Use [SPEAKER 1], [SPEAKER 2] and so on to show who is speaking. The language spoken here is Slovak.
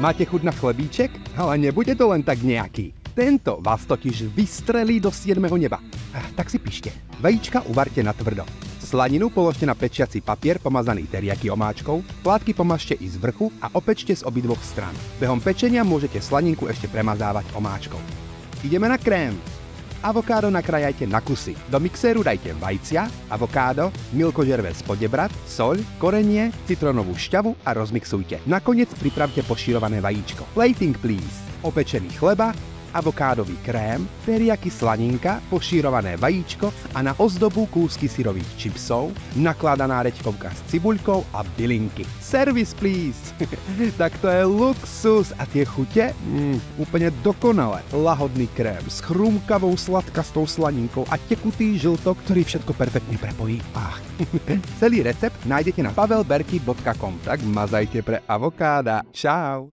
[SPEAKER 1] Máte chuť na chlebíček? Ale nebude to len tak nejaký. Tento vás totiž vystrelí do 7. neba. Tak si píšte. Vajíčka uvarte na tvrdo. Slaninu položte na pečiaci papier pomazaný teriaki omáčkou, plátky pomažte i z vrchu a opečte z obidvoch strán. Behom pečenia môžete slaninku ešte premazávať omáčkou. Ideme na krém. Avokádo nakrájajte na kusy. Do mixéru dajte vajcia, avokádo, milkožervé spodebrat, soľ, korenie, citrónovú šťavu a rozmixujte. Nakoniec pripravte pošírované vajíčko. Plating please. Opečený chleba, avokádový krém, teriaki slaninka, pošírované vajíčko a na ozdobu kúsky syrových čipsov, nakladaná reďkovka s cibuľkou a bylinky. Service please! Tak to je luxus a tie chute? Úplne dokonale. Lahodný krém s chrumkavou sladkastou slaninkou a tekutý žltok, ktorý všetko perfektne prepojí. Celý recept nájdete na pavelberky.com, tak mazajte pre avokáda. Čau!